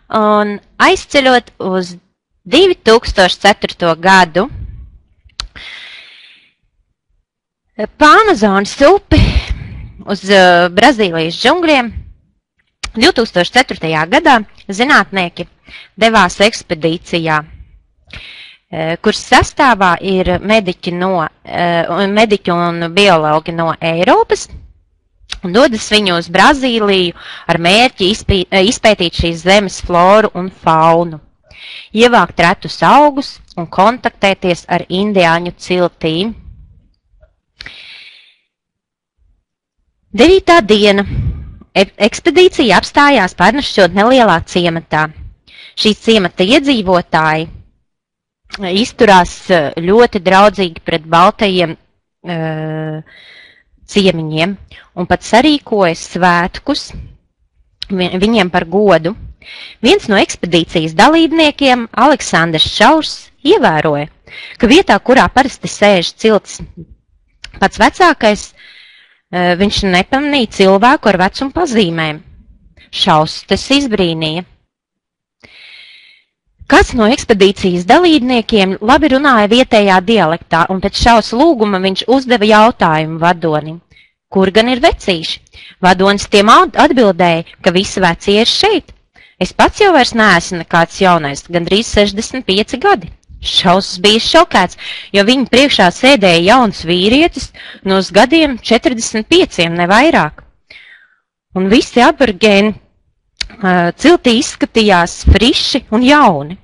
Un aizceļot uz 2004. gadu pa Amazonas upi uz Brazīlijas džungļiem, 2004. gadā zinātnieki devās ekspedīcijā, kuras sastāvā ir mediķi un biologi no Eiropas, un dodas viņu uz Brazīliju ar mērķi izpētīt šīs zemes floru un faunu, ievākt retus augus un kontaktēties ar indiāņu ciltīm. 9. diena. Ekspedīcija apstājās pārnešķot nelielā ciematā. Šī ciemata iedzīvotāji izturās ļoti draudzīgi pret baltajiem ciemiņiem un pat sarīkoja svētkus viņiem par godu. Viens no ekspedīcijas dalībniekiem, Aleksandrs Šaurs, ievēroja, ka vietā, kurā parasti sēž cilts pats vecākais, viņš nepamanīja cilvēku ar vecuma pazīmēm. Šaus tas izbrīnīja. Kāds no ekspedīcijas dalībniekiem labi runāja vietējā dialektā, un pēc Šaus lūguma viņš uzdeva jautājumu vadonim. Kur gan ir vecīši? Vadonis tiem atbildēja, ka visi vecie ir šeit. Es pats jau vairs neesmu nekāds jaunais, gandrīz 65 gadi. Šaus bija šokēts, jo viņa priekšā sēdēja jauns vīrietis no uz gadiem 45, ne vairāk. Un visi aborigēni ciltī izskatījās friši un jauni.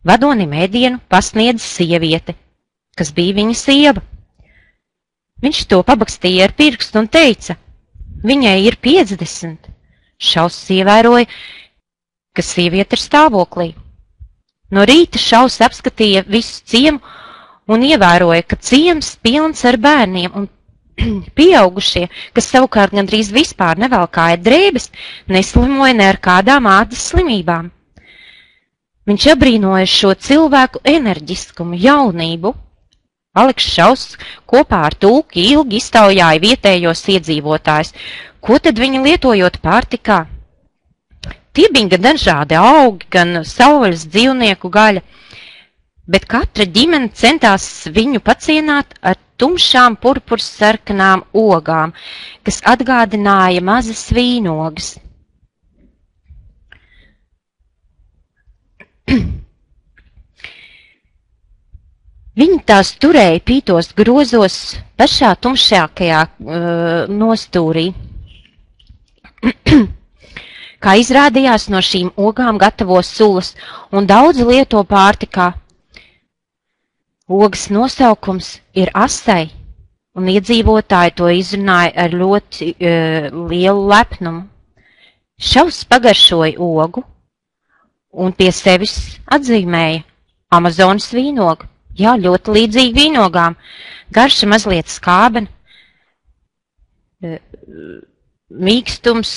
Vadonim ēdienu pasniedza sieviete, kas bija viņa sieva. Viņš to pabakstīja ar pirkstu un teica, viņai ir 50. Šaus ievēroja, ka sieviete ir stāvoklī. No rīta Šaus apskatīja visu ciemu un ievēroja, ka ciems pilns ar bērniem un pieaugušie, kas savukārt gandrīz vispār nevalkāja drēbes, neslimoja ne ar kādām ādas slimībām. Viņš abrīnoja šo cilvēku enerģiskumu, jaunību. Aleks Šaus kopā ar tulki ilgi iztaujāja vietējos iedzīvotājus, ko tad viņi lietojot pārtikā. Tie bija gan dažādi augi, gan savvaļas dzīvnieku gaļa, bet katra ģimene centās viņu pacienāt ar tumšām purpursarkanām ogām, kas atgādināja mazas vīnogas. Viņi tās turēja pītos grozos pašā tumšākajā nostūrī. Kā izrādījās, no šīm ogām gatavo sulas un daudz lieto pārtikā. Ogas nosaukums ir asai, un iedzīvotāji to izrunāja ar ļoti lielu lepnumu. Šaus pagaršoja ogu un pie sevis atzīmēja Amazonas vīnogu. Jā, ļoti līdzīgi vīnogām. Garša mazliet skābena. Mīkstums,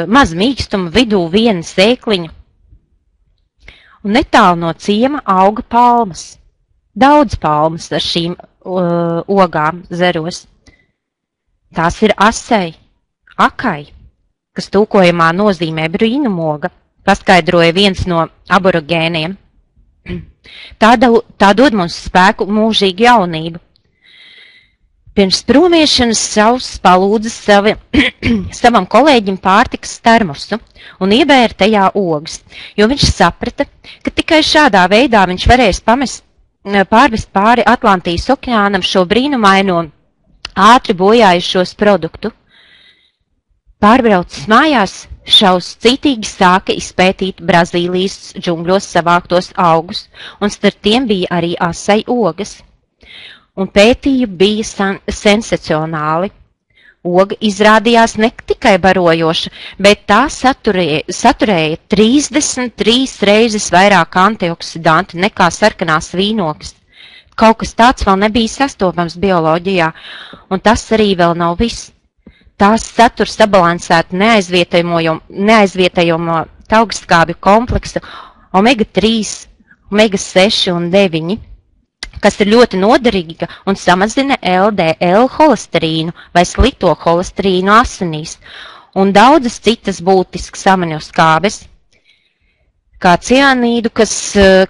maz mīkstuma, vidū viena sēkliņa. Un netālu no ciema auga palmas. Daudz palmas ar šīm ogām zeros. Tās ir asai, akai, kas tūkojumā nozīmē brīnumoga, paskaidroja viens no aborigēniem. Tā dod mums spēku mūžīgu jaunību. Pirms promiešanas Šaus palūdza savam kolēģim pārtikas termosu un iebēra tajā ogas, jo viņš saprata, ka tikai šādā veidā viņš varēs pārvest pāri Atlantijas okeānam šo brīnumaino ātri bojājušos produktu. Pārbraucis mājās, Šaus citīgi sāka izpētīt Brazīlijas džungļos savāktos augus, un starp tiem bija arī asai ogas. Un pētījumi bija sensacionāli. Oga izrādījās ne tikai barojoša, bet tā saturēja 33 reizes vairāk antioksidanti nekā sarkanās vīnogas. Kaut kas tāds vēl nebija sastopams bioloģijā, un tas arī vēl nav viss. Tās satur sabalansētu neaizvietējumu augstskābju kompleksu omega-3, omega-6 un 9, kas ir ļoti noderīga un samazina LDL holesterīnu vai slikto holesterīnu asinīs un daudzas citas būtiskas aminoskābes. kā cianīdu, kas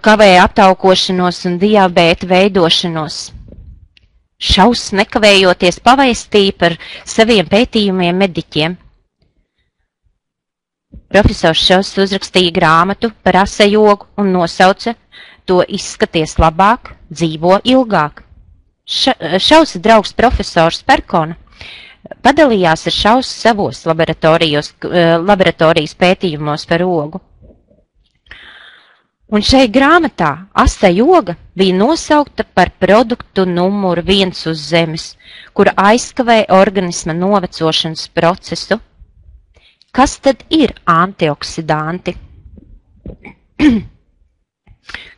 kavē aptaukošanos un diabēta veidošanos. Šaus nekavējoties pavaistīja par saviem pētījumiem mediķiem. Profesors Šaus uzrakstīja grāmatu par asajogu un nosauca to Izskaties labāk, dzīvo ilgāk. Šausa draugs profesors Perkona padalījās ar Šausu savos laboratorijas pētījumos par ogu. Un šai grāmatā asa joga bija nosaukta par produktu numuru 1 uz zemes, kura aizkavē organisma novecošanas procesu. Kas tad ir antioksidanti,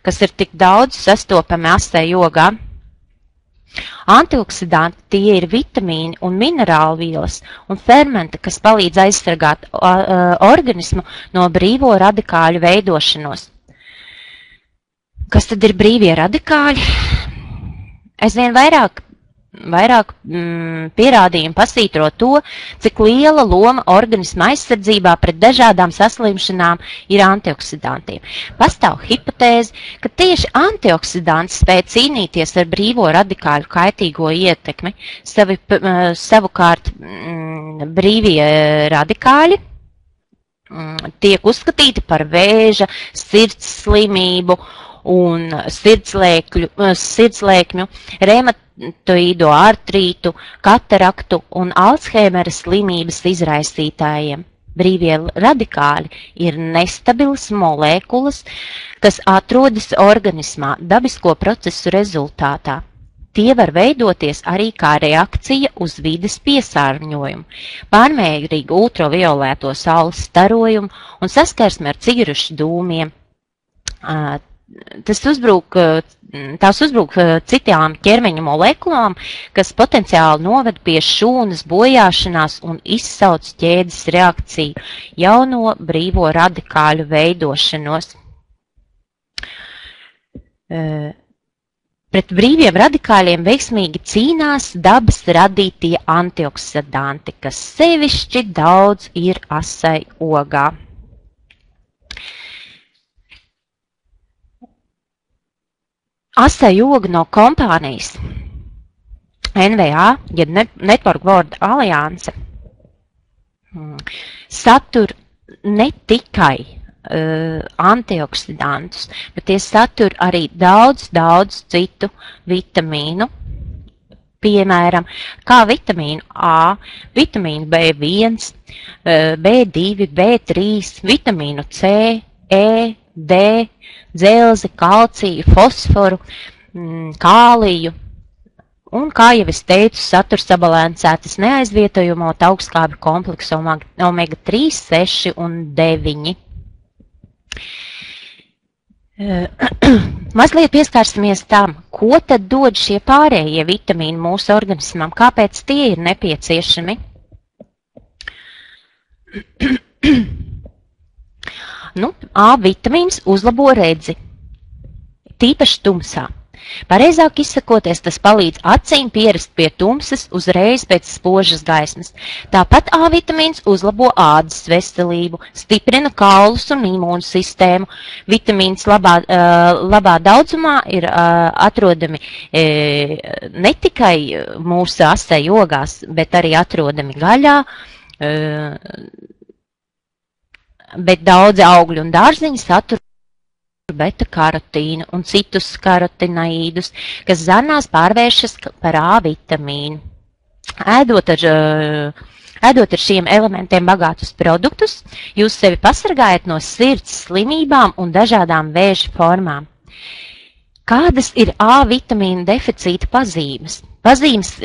kas ir tik daudz sastopami asai jogā? Antioksidanti tie ir vitamīni un minerālvielas un fermenti, kas palīdz aizsargāt organismu no brīvo radikāļu veidošanos. Kas tad ir brīvie radikāļi? Aizvien vairāk pierādījumi pasvītro to, cik liela loma organisma aizsardzībā pret dažādām saslimšanām ir antioksidantiem. Pastāv hipotēze, ka tieši antioksidanti spēj cīnīties ar brīvo radikāļu kaitīgo ietekmi. Savukārt brīvie radikāļi tiek uzskatīti par vēža, sirds slimību un sirdslēkņu, reumatoīdo artrītu, kataraktu un Alzheimera slimības izraisītājiem. Brīvie radikāļi ir nestabilas molekulas, kas atrodas organismā dabisko procesu rezultātā. Tie var veidoties arī kā reakcija uz vides piesārņojumu, pārmērīgu ultraviolēto saules starojumu un saskarsmi ar cigarešu dūmiem. Tās uzbrūk citām ķermeņa molekulām, kas potenciāli noved pie šūnas bojāšanās un izsauc ķēdes reakciju, jauno brīvo radikāļu veidošanos. Pret brīviem radikāļiem veiksmīgi cīnās dabas radītie antioksidanti, kas sevišķi daudz ir asai ogā. Asai oga no kompānijas NVA, jeb Network World Alliance, satur ne tikai antioksidantus, bet tie satur arī daudz citu vitamīnu, piemēram, kā vitamīnu A, vitamīnu B1, B2, B3, vitamīnu C, E, D, dzelzi, kalciju, fosforu, kāliju un, kā jau es teicu, satur sabalansētas neaizvietojamo augstskābju kompleksu omega 3, 6 un 9. Mazliet pieskārsimies tam, ko tad dod šie pārējie vitamīni mūsu organismam, kāpēc tie ir nepieciešami. A vitamīns uzlabo redzi, tīpaši tumsā. Pareizāk izsakoties, tas palīdz acīm pierast pie tumsas uzreiz pēc spožas gaismas. Tāpat A vitamīns uzlabo ādas veselību, stiprina kaulus un imūnu sistēmu. Vitamīns labā daudzumā ir atrodami ne tikai mūsu asai ogās, bet arī atrodami gaļā, bet daudzi augļi un dārziņi satur beta-karotīnu un citus karotinoīdus, kas zarnās pārvēršas par A vitamīnu. Ēdot ar šiem elementiem bagātus produktus, jūs sevi pasargājat no sirds slimībām un dažādām vēža formām. Kādas ir A vitamīna deficīta pazīmes? Pazīmes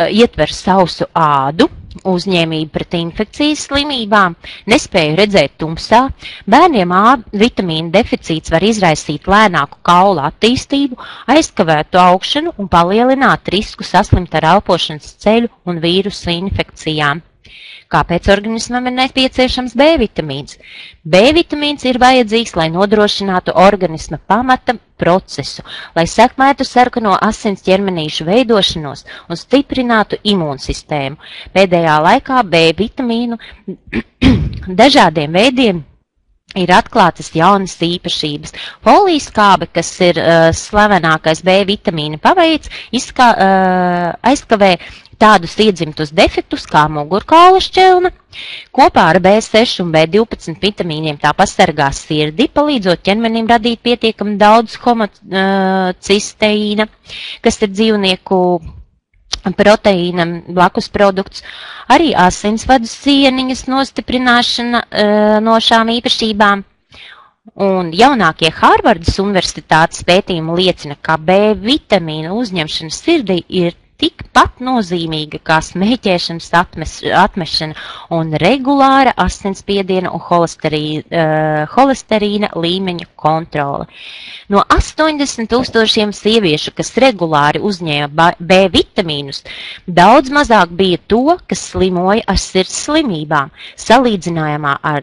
ietver sausu ādu, uzņēmību pret infekcijas slimībām, nespēju redzēt tumsā. Bērniem A vitamīna deficīts var izraisīt lēnāku kaula attīstību, aizkavētu augšanu un palielināt risku saslimt ar elpošanas ceļu un vīrusu infekcijām. Kāpēc organismam ir nepieciešams B vitamīns? B vitamīns ir vajadzīgs, lai nodrošinātu organisma pamata procesu, lai sekmētu sarkano asins ķermenīšu veidošanos un stiprinātu imūnsistēmu. Pēdējā laikā B vitamīnu dažādiem veidiem ir atklātas jaunas īpašības. Folijas-skābe, kas ir slavenākais B vitamīna paveids, aizkavē tādus iedzimtus defektus kā mugurkaula šķelna. Kopā ar B6 un B12 vitamīniem tā pasargā sirdi, palīdzot ķermenim radīt pietiekami daudz homocisteīna, kas ir dzīvnieku proteīnam blakus produkts, arī asinsvadu sieniņas nostiprināšana no šām īpašībām. Un jaunākie Hārvardas universitātes pētījumi liecina, ka B vitamīna uzņemšana sirdī ir tikpat nozīmīga kā smēķēšanas atmešana un regulāra asinsspiediena un holesterīna līmeņa kontrole. No 80,000 sieviešu, kas regulāri uzņēma B vitamīnus, daudz mazāk bija to, kas slimoja ar sirds slimībām, salīdzinājumā ar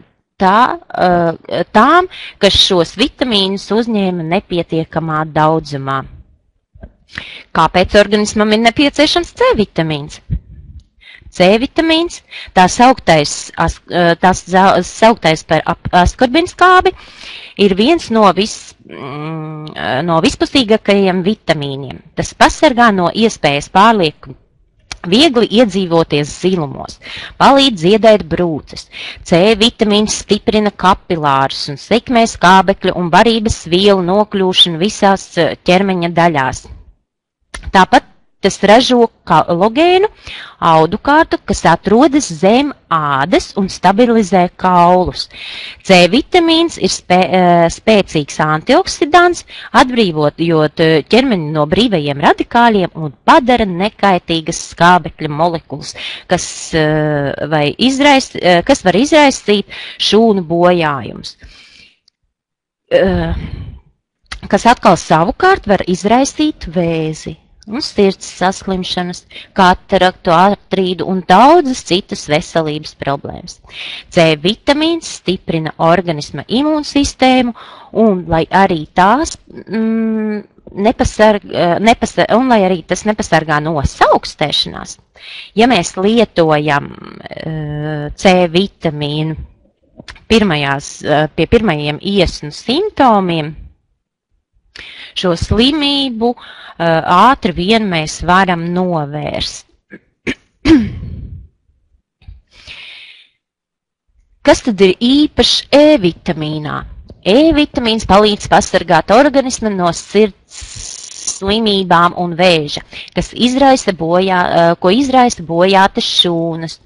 tām, kas šos vitamīnus uzņēma nepietiekamā daudzumā. Kāpēc organismam ir nepieciešams C vitamīns? C vitamīns, tā sauktais par askorbinskābi, ir viens no vispusīgākajiem vitamīniem. Tas pasargā no iespējas pārlieku viegli iedzīvoties zilumos, palīdz ziedēt brūces. C vitamīns stiprina kapilārus un sekmē skābekļu un barības vielu nokļūšanu visās ķermeņa daļās. Tāpat tas ražo kolagēnu audukārtu, kas atrodas zem ādas un stabilizē kaulus. C vitamīns ir spēcīgs antioksidants, atbrīvojot ķermeni no brīvajiem radikāļiem un padara nekaitīgas skābekļa molekulas, kas var izraisīt šūnu bojājumus. Kas atkal savukārt var izraisīt vēzi un sirds saslimšanas, kataraktu, artrīdu un daudzas citas veselības problēmas. C vitamīns stiprina organisma imūnsistēmu un lai arī tas nepasargā no saaukstēšanās. Ja mēs lietojam C vitamīnu pie pirmajiem iesnu simptomiem, šo slimību ātri vien mēs varam novērst. Kas tad ir īpašs E vitamīnā? E vitamīns palīdz pasargāt organismu no sirds slimībām un vēža, ko izraisa bojātas šūnas.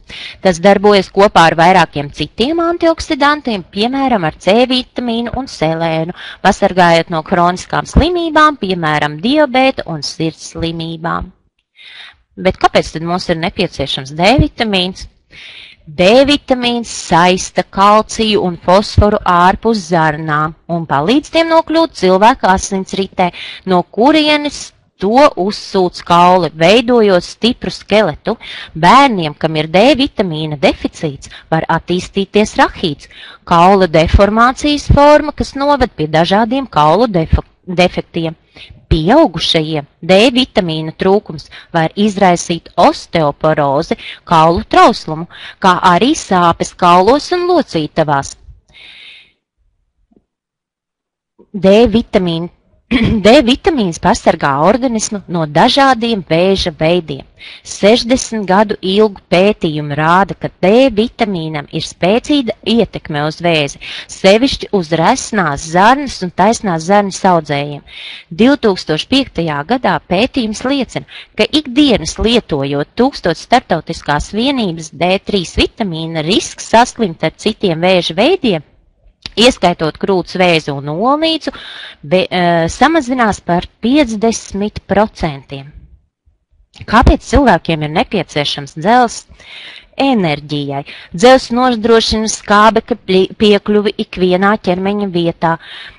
Tas darbojas kopā ar vairākiem citiem antioksidantiem, piemēram, ar C vitamīnu un selēnu, pasargājot no kroniskām slimībām, piemēram, diabēta un sirds slimībām. Bet kāpēc tad mums ir nepieciešams D vitamīns? D vitamīns saista kalciju un fosforu ārpus zarnām un palīdz tiem nokļūt cilvēka asinsritē, no kurienes to uzsūc kauli, veidojot stipru skeletu. Bērniem, kam ir D vitamīna deficīts, var attīstīties rahīts, kaula deformācijas forma, kas noved pie dažādiem kaulu defektiem. Pieaugušajiem D vitamīna trūkums var izraisīt osteoporozi, kaulu trauslumu, kā arī sāpes kaulos un locītavās. D vitamīns pasargā organismu no dažādiem vēža veidiem. 60 gadu ilgu pētījumu rāda, ka D vitamīnam ir spēcīga ietekme uz vēzi, sevišķi uz resnās zarnas un taisnās zarnas audzējiem. 2005. gadā pētījums liecina, ka ikdienas lietojot 1000 starptautiskās vienības D3 vitamīna risks saslimt ar citiem vēža veidiem, ieskaitot krūts vēzi un olnīcu, samazinās par 50%. Kāpēc cilvēkiem ir nepieciešams dzelzs? Enerģijai. Dzelzs nodrošina skābekļa piekļuvi ikvienā ķermeņa vietā.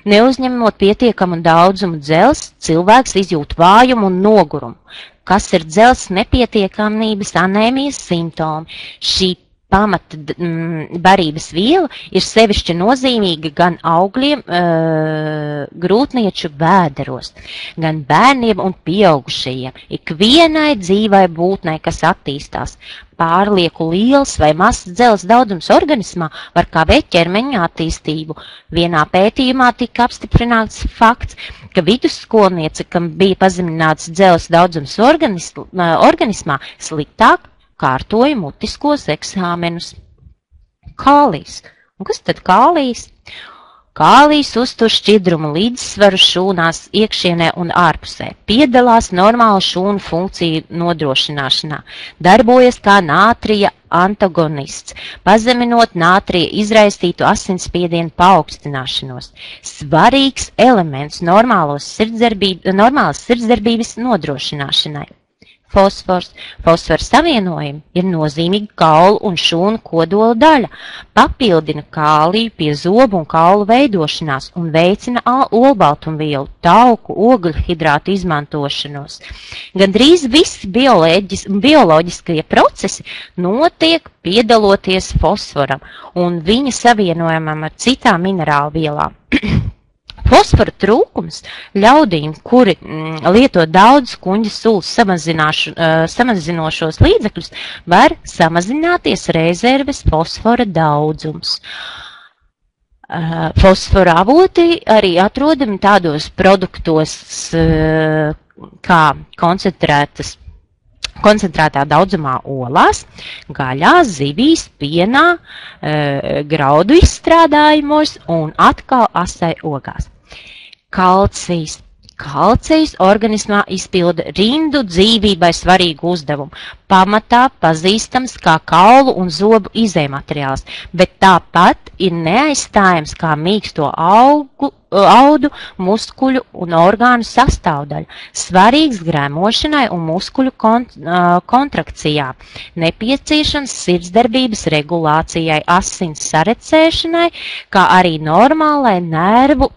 Neuzņemot pietiekamu daudzumu dzelzs, cilvēks izjūt vājumu un nogurumu. Kas ir dzelzs nepietiekamības anēmijas simptomi? Šī pamata barības viela ir sevišķi nozīmīga gan augļiem grūtnieču vēderos, gan bērniem un pieaugušajiem, ikvienai dzīvai būtnei, kas attīstās. Pārlieku liels vai mazs dzeles daudzums organismā var kavēt ķermeņa attīstību. Vienā pētījumā tika apstiprināts fakts, ka vidusskolniece, kam bija pazemināts dzeles daudzums organismā, sliktāk kārtoja mutiskos eksāmenus. Kālijs. Un kas tad kālijs? Kālijs uztur šķidrumu līdzsvaru šūnās iekšienē un ārpusē, piedalās normālu šūnu funkciju nodrošināšanā, darbojas kā nātrija antagonists, pazeminot nātrija izraisītu asinsspiedienu paaugstināšanos. Svarīgs elements normālas sirdsdarbības nodrošināšanai. Fosfors. Fosfora savienojumi ir nozīmīga kaulu un šūnu kodola daļa, papildina kāliju pie zobu un kaulu veidošanās un veicina olbaltumvielu, tauku, ogļhidrātu izmantošanos. Gandrīz visi bioloģiskie procesi notiek piedaloties fosforam un viņa savienojumam ar citām minerālu vielām. Fosfora trūkums ļaudīm, kuri lieto daudz kuņģa sulas samazinošos līdzekļus, var samazināties rezerves fosfora daudzums. Fosfora avoti arī atrodami tādos produktos kā koncentrētā daudzumā olās, gaļā, zivīs, pienā, graudu izstrādājumos un atkal asai ogās. Kalcijs. Kalcijs organismā izpilda rindu dzīvībai svarīgu uzdevumu. Pamatā pazīstams kā kaulu un zobu izejmateriāls, bet tāpat ir neaizstājams kā mīksto audu, muskuļu un orgānu sastāvdaļa, svarīgs gremošanai un muskuļu kontrakcijā, nepieciešams sirdsdarbības regulācijai, asins sarecēšanai, kā arī normālai nervu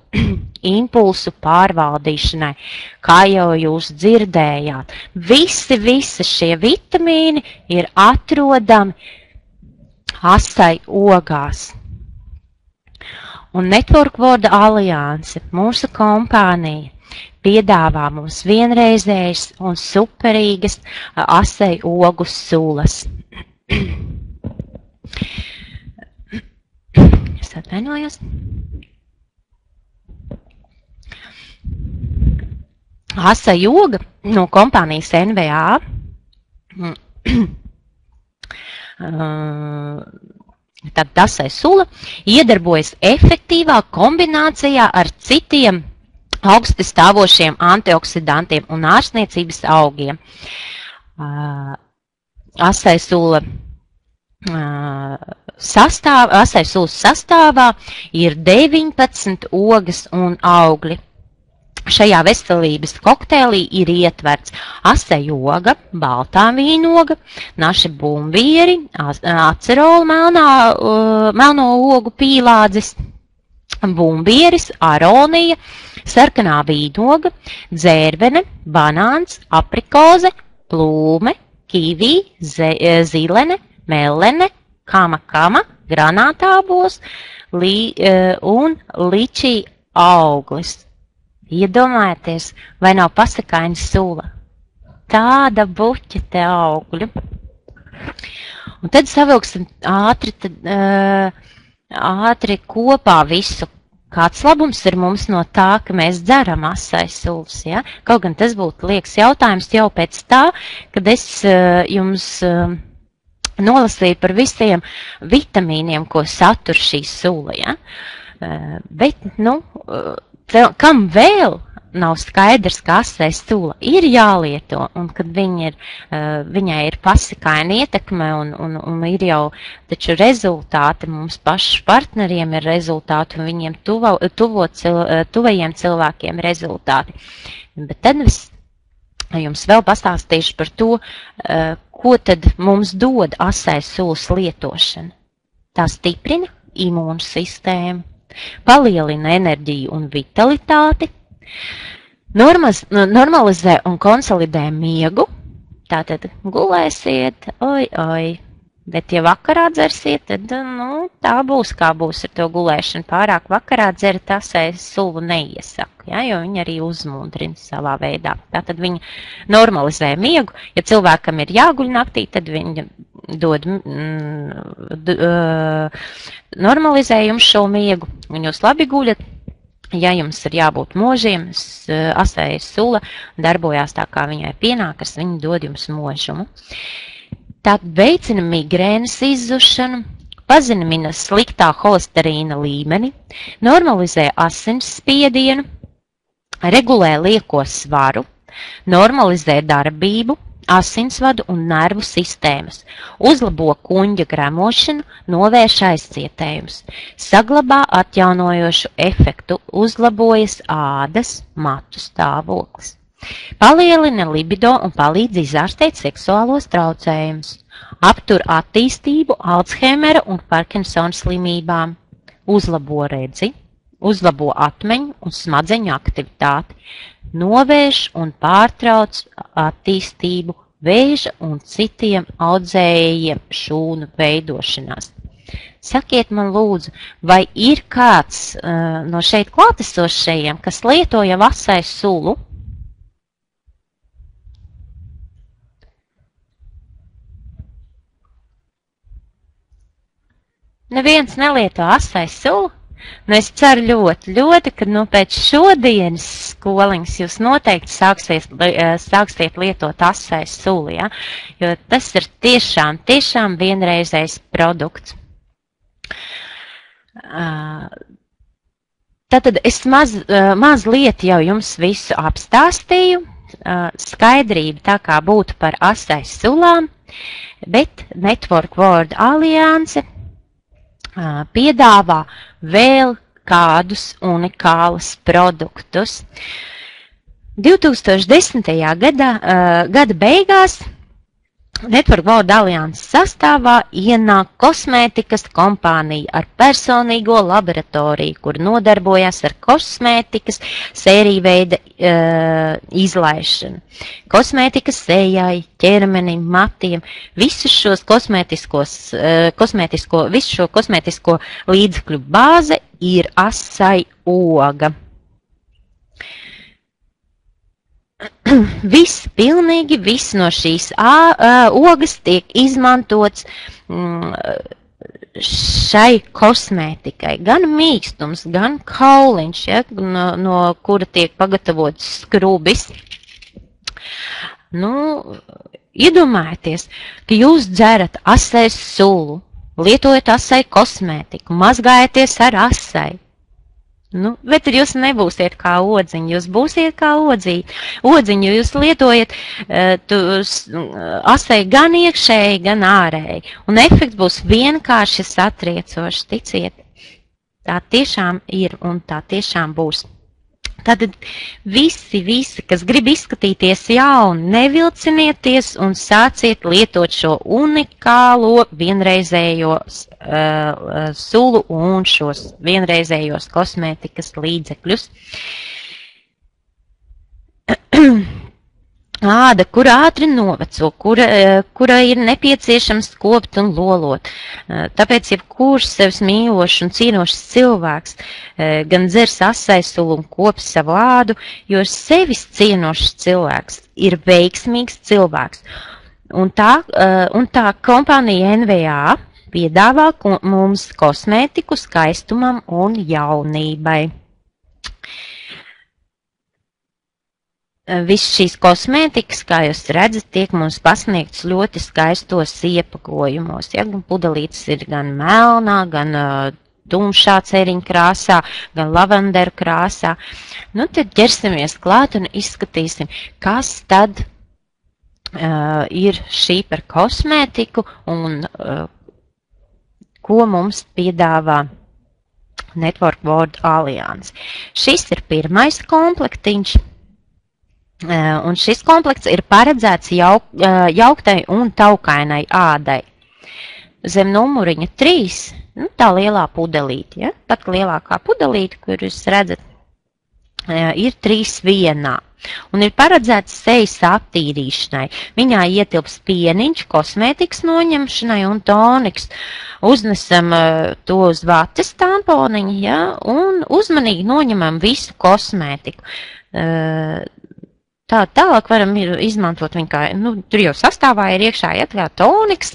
impulsu pārvaldīšanai, kā jau jūs dzirdējāt. Visi šie vitamīni ir atrodami asai ogās. Un Network World Alliance, mūsu kompānija, piedāvā mums vienreizējas un superīgas asai ogu sulas. Es atvainojos. Asa joga no kompānijas NVA tad asai sula iedarbojas efektīvā kombinācijā ar citiem augsti stāvošiem antioksidantiem un ārstniecības augiem. Asai sulas sastāvā ir 19 ogas un augļi. Šajā veselības kokteilī ir ietverts asa joga, baltā vīnoga, naši bumbieri, acerola melno ogu pīlādzis, bumbieris, aronija, sarkanā vīnoga, dzērvene, banāns, aprikoze, plūme, kivī, zilene, melene, kama, granātābos un ličī auglis. Iedomājieties, vai nav pasakaina sula? Tāda buķa te augļu. Un tad savilksim ātri kopā visu. Kāds labums ir mums no tā, ka mēs dzeram asais sulas, ja? Kaut gan tas būtu liekas jautājums jau pēc tā, kad es jums nolasīju par visiem vitamīniem, ko satur šī sula, ja? Bet, kam vēl nav skaidrs, ka asai sula ir jālieto, un kad viņai ir pasakaina ietekme, un ir jau taču rezultāti, mums pašu partneriem ir rezultāti, un viņiem tuvajiem cilvēkiem rezultāti. Bet tad es jums vēl pastāstīšu par to, ko tad mums dod asai sulas lietošana. Tā stiprina imūnu sistēmu, palielina enerģiju un vitalitāti, normalizē un konsolidē miegu, tātad gulēsiet, Bet, ja vakarā dzersiet, tad, tā būs, kā būs ar to gulēšanu. Pārāk vakarā dzerat asai sulu neiesaku, ja, jo viņa arī uzmundrina savā veidā. Tātad viņa normalizē miegu. Ja cilvēkam ir jāguļ naktī, tad viņa dod normalizē jums šo miegu, un jūs labi guļat. Ja jums ir jābūt možiem, asai sula darbojās tā, kā viņai pienākas, viņa dod jums možumu. Tātad veicina migrēnas izzušanu, pazemina sliktā holesterīna līmeni, normalizē asinsspiedienu, regulē lieko svaru, normalizē darbību, asinsvadu un nervu sistēmas, uzlabo kuņģa gremošanu, novērš aizcietējumus, saglabā atjaunojošu efektu, uzlabojas ādas, matu stāvoklis. Palielina libido un palīdz izārstēt seksuālos traucējumus, aptur attīstību Alzheimera un Parkinsona slimībām, uzlabo redzi, uzlabo atmiņu un smadzeņu aktivitāti, novērš un pārtrauc attīstību vēža un citiem audzējiem šūnu veidošanās. Sakiet man lūdzu, vai ir kāds no šeit klātesošajiem, kas lieto jau asai sulu? Neviens nelieto asai sulu? Es ceru ļoti, ka pēc šodienas skoliņas jūs noteikti sāksiet lietot asai sulu, ja? Jo tas ir tiešām vienreizējs produkts. Tātad es mazliet jau jums visu apstāstīju, skaidrība tā kā būtu par asai sulām, bet Network World Alliance piedāvā vēl kādus unikālus produktus. 2010. Gada beigās Network World Alliance sastāvā ienāk kosmētikas kompānija ar personīgo laboratoriju, kur nodarbojas ar kosmētikas sēriju veida izlaišanu. Kosmētikas sejai, ķermenim, matiem, visu šo kosmētisko līdzekļu bāze ir asai oga. Pilnīgi viss no šīs ogas tiek izmantots šai kosmētikai. Gan mīkstums, gan kauliņš, ja, no kura tiek pagatavots skrubis. Iedomājieties, ka jūs dzerat asai sulu, lietojat asai kosmētiku, mazgājaties ar asai. Bet jūs nebūsiet kā odziņi, jūs būsiet kā odziņi, jo jūs lietojat asai gan iekšēji, gan ārēji. Un efekts būs vienkārši satriecošs, ticiet. Tā tiešām ir un tā tiešām būs. Tātad visi, kas grib izskatīties jauni, nevilcinieties un sāciet lietot šo unikālo vienreizējo sulu un šos vienreizējos kosmētikas līdzekļus. Āda, kur ātri noveco, kura ir nepieciešams kopt un lolot. Tāpēc, jebkurš sevis mīlošs un cienošs cilvēks gan dzers asai sulu un kops savu ādu, jo sevis cienošs cilvēks ir veiksmīgs cilvēks. Un tā kompānija NVA piedāvā mums kosmētiku skaistumam un jaunībai. Viss šīs kosmētikas, kā jūs redzat, tiek mums pasniegts ļoti skaistos iepakojumos. Ja? Gan pudelītes ir gan melnā, gan tumšā ceriņa krāsā, gan lavenderu krāsā. Tad ķersimies klāt un izskatīsim, kas tad ir šī par kosmētiku un ko mums piedāvā Network World Alliance. Šis ir pirmais komplektiņš. Un šis komplekts ir paredzēts jauktai un taukainai ādai. Zem numuriņa 3, tā lielā pudelīte, ja? Pat lielākā pudelīte, kur jūs redzat, ir 3 vienā. un ir paredzēts sejas aptīrīšanai. Viņā ietilps pieniņš, kosmētikas noņemšanai un toniks. Uznesam to uz vates tamponiņu, ja, un uzmanīgi noņemam visu kosmētiku. Tālāk varam izmantot viņu kā, tur jau sastāvā ir iekšā, ja, kā toniks.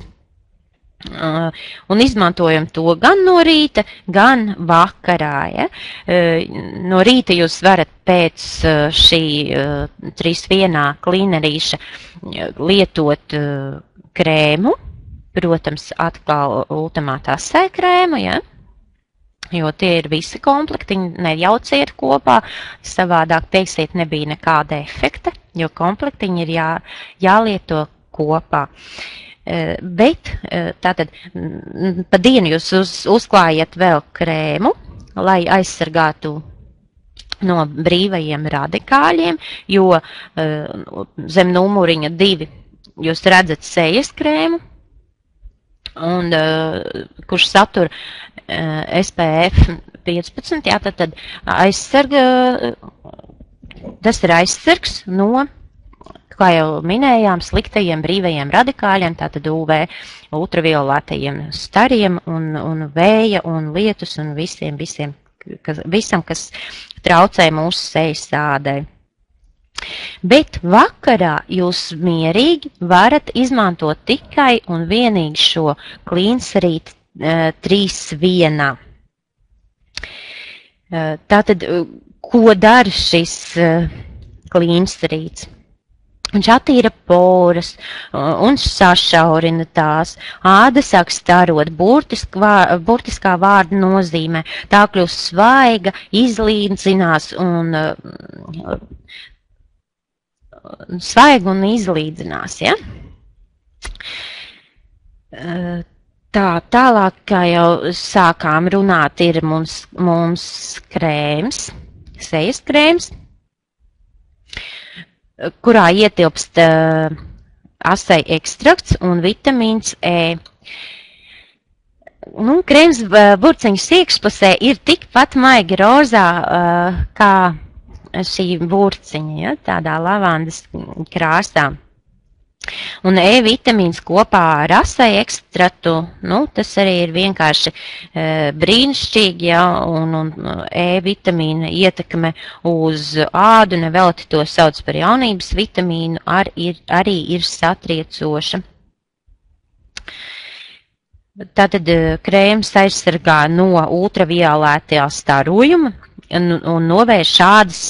Un izmantojam to gan no rīta, gan vakarā. Ja? No rīta jūs varat pēc šī 3-1 klinerīša lietot krēmu, protams, atkal ultimātā sēkrēmu, ja? Jo tie ir visi komplektiņi, nejauciet kopā, savādāk teiksiet nebija nekāda efekta, jo komplektiņi ir jālieto kopā. Bet tātad pa dienu jūs uzklājat vēl krēmu, lai aizsargātu no brīvajiem radikāļiem, jo zem numuriņa 2 jūs redzat sejas krēmu, un kurš satur SPF 15, jā, tad aizsarga, tas ir aizsargs no, kā jau minējām, sliktajiem brīvajiem radikāļiem, tātad UV ultravioletajiem stariem un vēja un lietus un visam, kas traucē mūsu sejas ādai. Bet vakarā jūs mierīgi varat izmantot tikai un vienīgi šo Cleanserīt 3-1. Tātad, ko dara šis Cleanserīts? Viņš attīra poras un sašaurina tās. Āda sāk starot burtiskā vārda nozīmē. Tā kļūst svaiga, izlīdzinās ja? Tālāk, kā jau sākām runāt, ir mums krēms, sejas krēms, kurā ietilpst asai ekstrakts un vitamīns E. Krēms burciņas iekšpusē ir tikpat maigi rozā kā šī burciņa, ja, tādā lavandas krāsā. Un E vitamīns kopā ar asai ekstraktu, tas arī ir vienkārši brīnišķīgi, ja, un E vitamīna ietekme uz ādu, nevelti to sauc par jaunības vitamīnu, arī ir satriecoša. Tātad krēms aizsargā no ultraviolētā starojuma un novērš ādas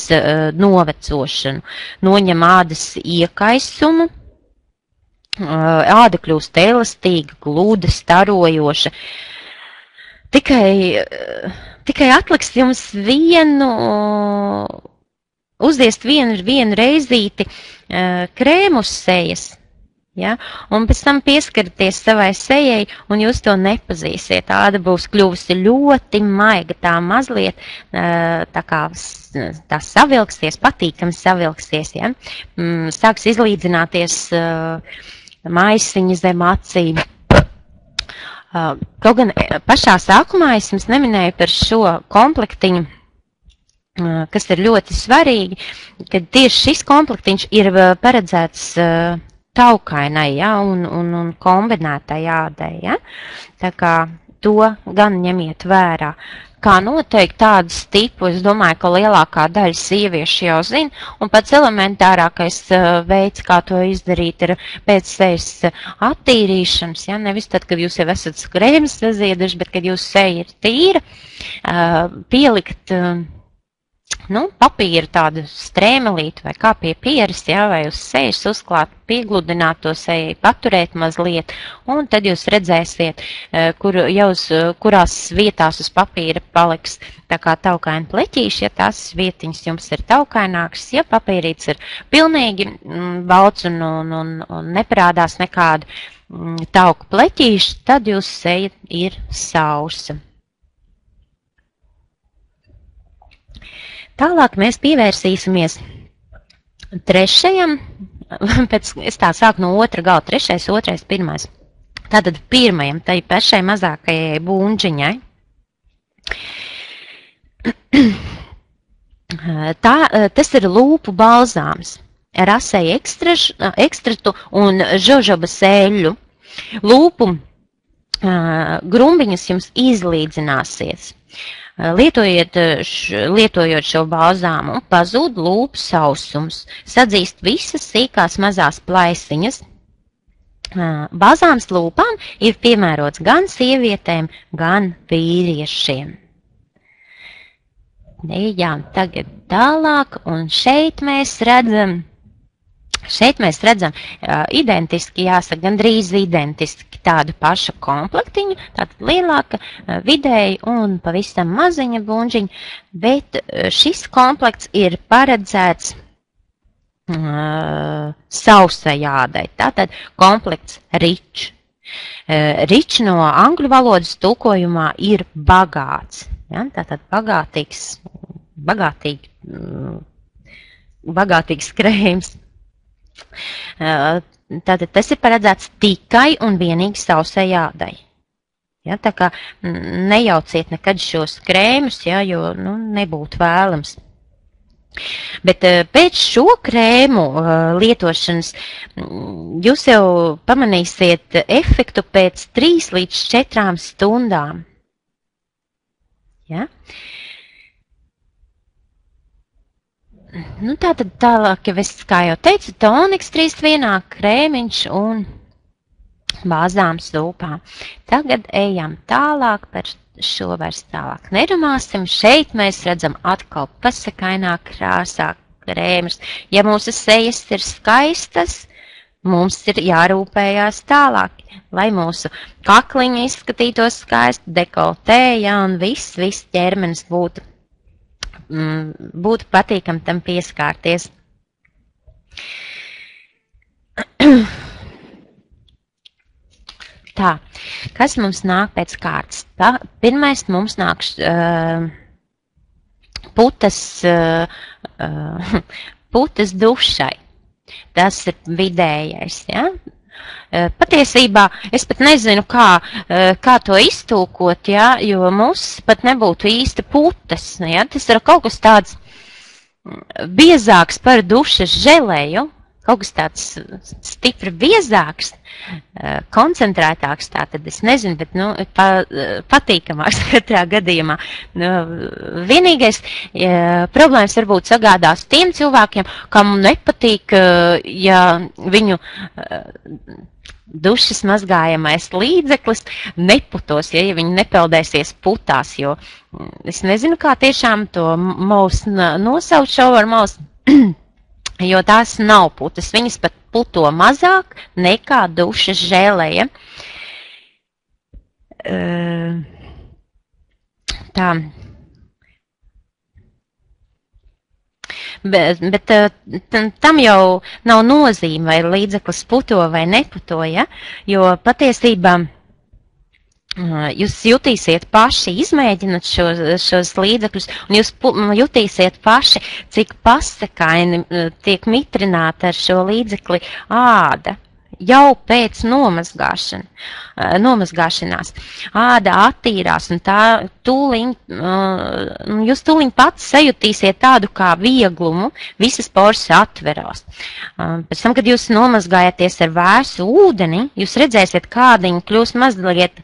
novecošanu, noņem ādas iekaisumu, āda kļūst elastīga, gluda, starojoša. Tikai atliks jums uzdiest vienu reizīti krēmu uz sejas, ja? Un pēc tam pieskaraties savai sejai, un jūs to nepazīsiet. Āda būs kļuvusi ļoti maiga, tā mazliet tā savilksies, patīkami savilksies, ja? Sāks izlīdzināties maisiņi zem acīm. Kaut gan pašā sākumā es jums neminēju par šo komplektiņu, kas ir ļoti svarīgi, kad tieši šis komplektiņš ir paredzēts taukainai, ja, un kombinētai ādai, ja. Tā kā to gan ņemiet vērā. Kā noteikti tādu tipu, es domāju, ka lielākā daļa sieviešu jau zina, un pats elementārākais veids, kā to izdarīt, ir pēc sejas attīrīšanas, ja, nevis tad, kad jūs jau esat krēmas sazieduši, bet kad jūs seja ir tīra, pielikt papīra tādu strēmelīti vai kā pie pieres, ja, vai uz sejas uzklāt, piegludināt to sejai, paturēt mazliet, un tad jūs redzēsiet, kurās vietās uz papīra paliks tā kā taukaini pleķīši, ja tās vietiņas jums ir taukainākas, ja papīrīts ir pilnīgi balts un neparādās nekādu tauku pleķīši, tad jūs seja ir sausa. Tālāk mēs pievērsīsimies trešajam, es tā sāku no otra gala, trešais, otrais, pirmais. Tātad pirmajam, tai pašai mazākajai būņģiņai. Tas ir lūpu balzāms, rasei ekstratu un žožoba sēļu. Lūpu grumbiņas jums izlīdzināsies. Lietojot šo balzāmu, pazūd lūpu sausums, sadzīst visas sīkās mazās plaisiņas. Balzāms lūpām ir piemērots gan sievietēm, gan vīriešiem. Ejām tagad tālāk, un šeit mēs redzam identiski, jāsaka, gandrīz identiski tādu pašu komplektiņu, tātad lielāka, vidēji un pavisam maziņa buņģiņa, bet šis komplekts ir paredzēts sausai ādai, tātad komplekts rich. Rich no angļu valodas tulkojumā ir bagāts, ja? Tātad bagātīgs krējums. Tātad tas ir paredzēts tikai un vienīgi sausai ādai. Ja, tā kā nejauciet nekad šos krēmus, ja, jo nebūtu vēlams. Bet pēc šo krēmu lietošanas jūs jau pamanīsiet efektu pēc 3 līdz 4 stundām. Ja? Tātad tālāk, ja es, kā jau teicu, toniks 3:1, krēmiņš un bāzāms lūpām. Tagad ejam tālāk, par šo vairs tālāk nerunāsim. Šeit mēs redzam atkal pasakainā krāsā krēmus. Ja mūsu sejas ir skaistas, mums ir jārūpējās tālāk, lai mūsu kakliņi izskatītos skaisti, dekoltē, ja, un viss ķermenis būtu patīkam tam pieskārties. Tā, kas mums nāk pēc kārtas? Pirmais mums nāk putas dušai. Tas ir vidējais, ja? Patiesībā es pat nezinu, kā to iztulkot, ja, jo mums pat nebūtu īsti putas. Ja. Tas ir kaut kas tāds biezāks par dušas želeju, kaut kas tāds stipri biezāks, koncentrētāks, tātad es nezinu, bet patīkamāks katrā gadījumā. Vienīgais problēmas varbūt sagādās tiem cilvēkiem, kam nepatīk, ja viņu dušas mazgājamais līdzeklis neputos, ja viņi nepeldēsies putās, jo es nezinu, kā tiešām to maus nosaukt šovar maus, jo tās nav putas, viņas pat puto mazāk nekā dušas žēlēja. Tā. Bet tam jau nav nozīme, vai līdzeklis puto vai neputo, ja? Jo patiesībā jūs jutīsiet paši, izmēģinot šos līdzekļus, un jūs jutīsiet paši, cik pasakaini tiek mitrināta ar šo līdzekli āda. Jau pēc nomazgāšanās āda attīrās, un jūs tūliņ pats sajutīsiet tādu kā vieglumu, visas poras atverās. Pēc tam, kad jūs nomazgājaties ar vēsu ūdeni, jūs redzēsiet, kādiņa kļūst mazliet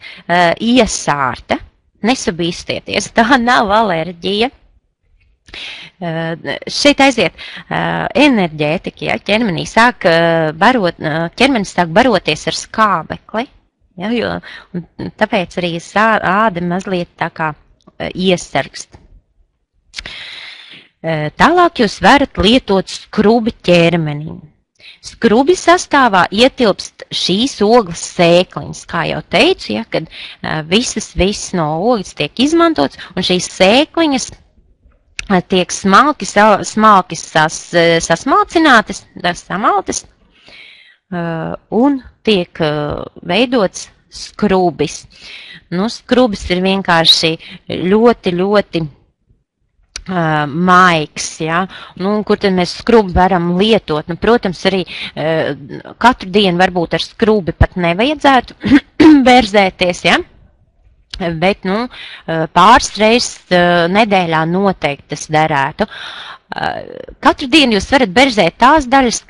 iesārta. Nesabīstieties, tā nav alerģija. Šeit aiziet enerģētika, ja, ķermenis sāk baroties ar skābekli, ja, jo tāpēc arī āda mazliet tā kā iesargst. Tālāk jūs varat lietot skrubi ķermenim. Skrubi sastāvā ietilpst šīs ogles sēkliņas, kā jau teicu, ja, kad viss no ogles tiek izmantots, un šīs sēkliņas tiek smalki sasmalcinātas, samaltas, un tiek veidots skrubis. Skrubis ir vienkārši ļoti maigs, ja? Kur tad mēs skrubi varam lietot. Protams, arī katru dienu varbūt ar skrubi pat nevajadzētu bērzēties, ja? Bet, pāris reizes nedēļā noteikti tas derētu. Katru dienu jūs varat berzēt tās daļas,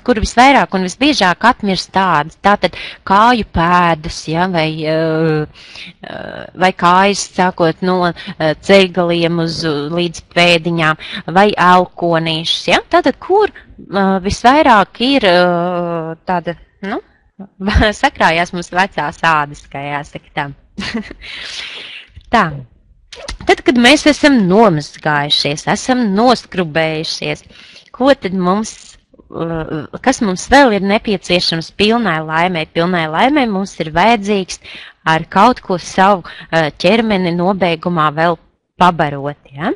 kur visvairāk un visbiežāk atmirst tādas. Tātad kāju pēdas, ja, vai kājas sākot no ceļgaliem līdz pēdiņām, vai elkonīšas, ja. Tātad, kur visvairāk ir tāda, sakrājās mums vecās ādas, kā jāsaka tam. Tā. Tad, kad mēs esam nomazgājušies, esam noskrubējušies, kas mums vēl ir nepieciešams pilnai laimei? Pilnai laimei mums ir vajadzīgs ar kaut ko savu ķermeni nobeigumā vēl pabarot, ja?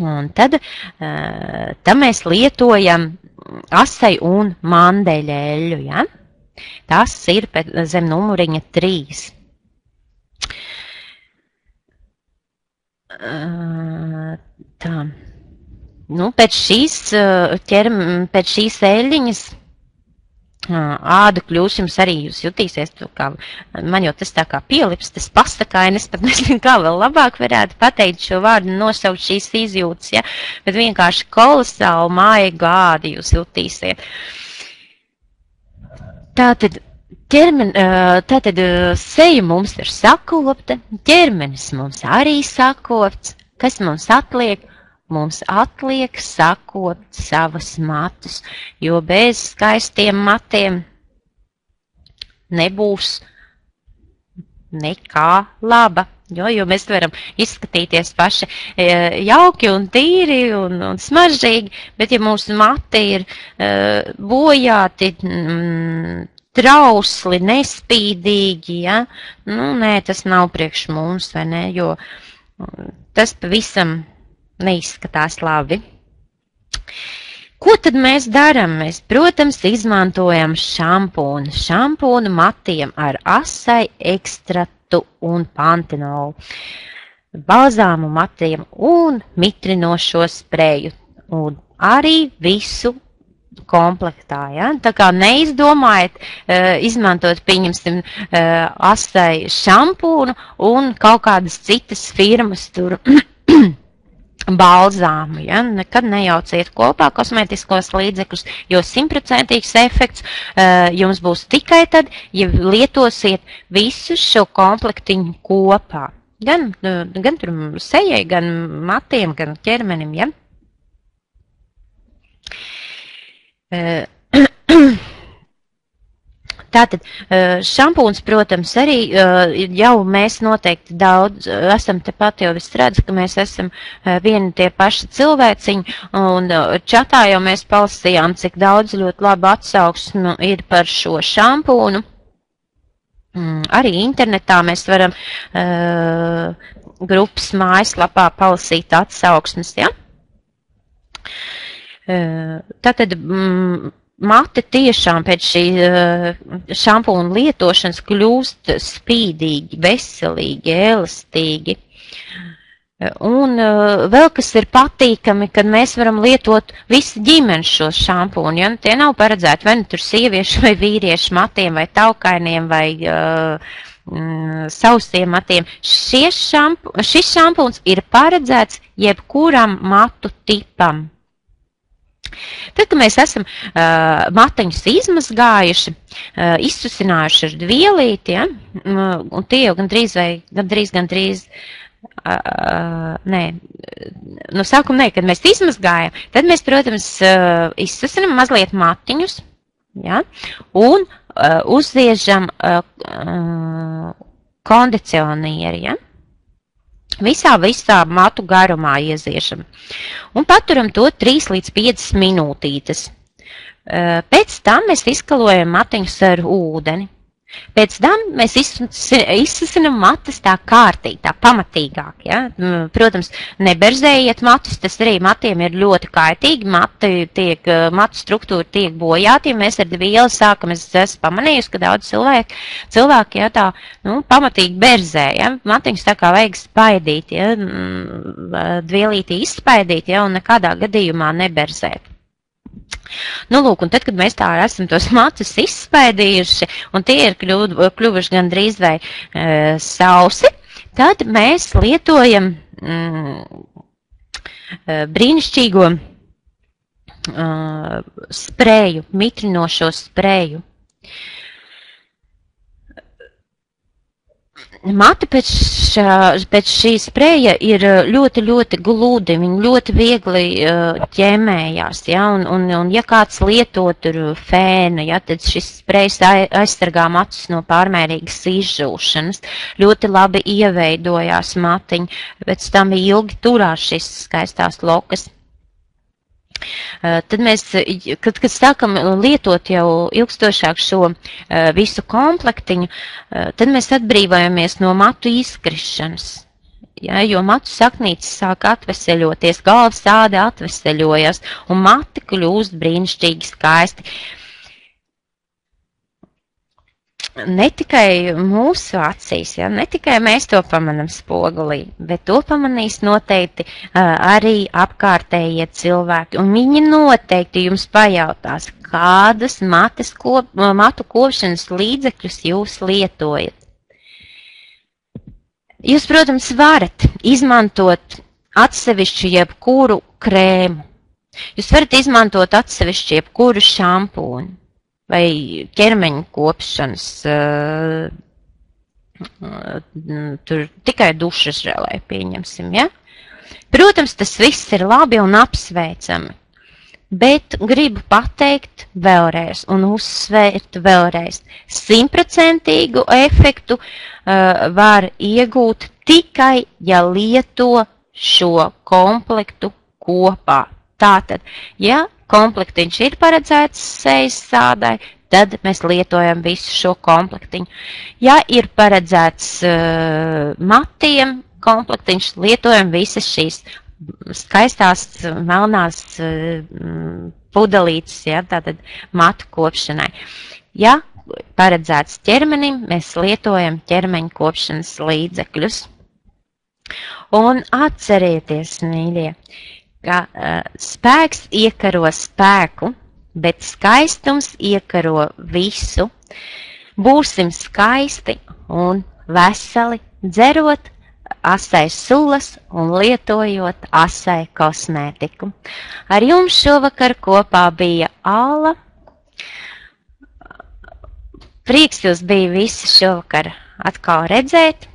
Un tad mēs lietojam asai un mandeļeļu, ja? Tas ir zem numuriņa 3. Tā. Pēc šīs eļļiņas āda kļūs jums arī, jūs jutīsies, man jau tas tā kā pielips, tas pasakāja, es pat nezinu, kā vēl labāk varētu pateikt šo vārdu, nosaukt šīs izjūtas, ja, bet vienkārši kolosāli maigu ādu jūs jutīsiet. Tātad seja mums ir sakopta, ķermenis mums arī sakopts. Kas mums atliek? Mums atliek sakopt savas matus, jo bez skaistiem matiem nebūs nekā laba. Jo mēs varam izskatīties paši jauki un tīri un smaržīgi, bet ja mūsu mati ir bojāti, trausli, nespīdīgi, ja? Nē, tas nav priekš mums, vai ne, jo tas pavisam neizskatās labi. Ko tad mēs darām? Mēs, protams, izmantojam šampūnu. Šampūnu matiem ar asai, ekstratu un pantenolu. Balzāmu matiem un mitrinošo spreju. Un arī visu komplektā, ja? Tā kā neizdomājiet izmantot, pieņemsim, asai šampūnu un kaut kādas citas firmas tur balzāmu, ja? Nekad nejauciet kopā kosmētiskos līdzekļus, jo 100% efekts jums būs tikai tad, ja lietosiet visu šo komplektiņu kopā. Gan tur sejai, gan matiem, gan ķermenim, ja? Tātad šampūns, protams, arī jau mēs noteikti daudz esam tepat jau viss redz, ka mēs esam vieni tie paši cilvēciņi, un čatā jau mēs palasījām, cik daudz ļoti labu atsauksmu ir par šo šampūnu. Arī internetā mēs varam grupas mājaslapā palasīt atsauksmes, ja? Tātad mati tiešām pēc šī šampūna lietošanas kļūst spīdīgi, veselīgi, elastīgi. Un vēl kas ir patīkami, kad mēs varam lietot visi ģimenes šo šampūnu, ja? Tie nav paredzēti vai nu tur sieviešu vai vīriešu matiem vai taukainiem vai sausiem matiem. Šis šampūns ir paredzēts jebkuram matu tipam. Tad, kad mēs esam mateņus izmazgājuši, izsusinājuši ar dvielīti, ja? Un tie jau gandrīz, no sākuma kad mēs izmazgājam, tad mēs, protams, izsusinam mazliet matiņus, ja? Un uzviežam kondicionieri, ja? Visā matu garumā ieziešam. Un paturam to 3 līdz 5 minūtītes. Pēc tam mēs izkalojam matiņus ar ūdeni. Pēc tam mēs izsasinam matus tā kārtīgi, tā pamatīgāk. Ja? Protams, neberzējiet matus, tas arī matiem ir ļoti kaitīgi. Matu struktūra tiek bojāti, ja mēs ar dvielu sākam, es esmu pamanījusi, ka daudz cilvēki ja, tā, pamatīgi berzē. Ja? Matiņus tā kā vajag spaidīt, ja? Dvielītī izspaidīt, ja? Un nekādā gadījumā neberzēt. Nu, lūk, un tad, kad mēs tā esam tos matus izspēdījuši, un tie ir kļuvuši gandrīz vai sausi, tad mēs lietojam brīnišķīgo spreju, mitrinošo spreju. Mati pēc šī spreja ir ļoti, ļoti gludi, viņi ļoti viegli ķemējās, ja, un ja kāds lieto tur fēnu, ja, tad šis sprejs aizsargā matus no pārmērīgas izžūšanas, ļoti labi ieveidojās matiņi, pēc tam ilgi turās šīs skaistās lokas. Tad mēs, kad sākam lietot jau ilgstošāk šo visu komplektiņu, tad mēs atbrīvojamies no matu izkrišanas. Ja, jo matu saknītes sāk atveseļoties, galvas āde atveseļojas, un mati kļūst brīnišķīgi skaisti. Ne tikai mūsu acīs, ja, ne tikai mēs to pamanam spogulī, bet to pamanīs noteikti arī apkārtējie cilvēki. Un viņi noteikti jums pajautās, kādas matu kopšanas līdzekļus jūs lietojat. Jūs, protams, varat izmantot atsevišķu jebkuru krēmu. Jūs varat izmantot atsevišķu jebkuru šampūnu vai ķermeņa kopšanas, tur tikai dušas želē, pieņemsim, ja? Protams, tas viss ir labi un apsveicami, bet gribu pateikt vēlreiz un uzsvērt vēlreiz. 100% efektu var iegūt tikai, ja lieto šo komplektu kopā. Tātad, ja komplektiņš ir paredzēts sejas sādai, tad mēs lietojam visu šo komplektiņu. Ja ir paredzēts matiem komplektiņš, lietojam visas šīs skaistās melnās pudelītes, ja, tātad matu kopšanai. Ja paredzēts ķermenim, mēs lietojam ķermeņa kopšanas līdzekļus. Un atcerieties, mīļie, ka spēks iekaro spēku, bet skaistums iekaro visu. Būsim skaisti un veseli, dzerot asai sulas un lietojot asai kosmētiku. Ar jums šovakar kopā bija Āla. Prieks jūs bija visi šovakar atkal redzēt,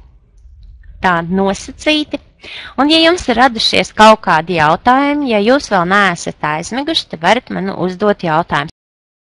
tā nosacīti. Un, ja jums ir radušies kaut kādi jautājumi, ja jūs vēl neesat aizmiguši, tad varat man uzdot jautājumus.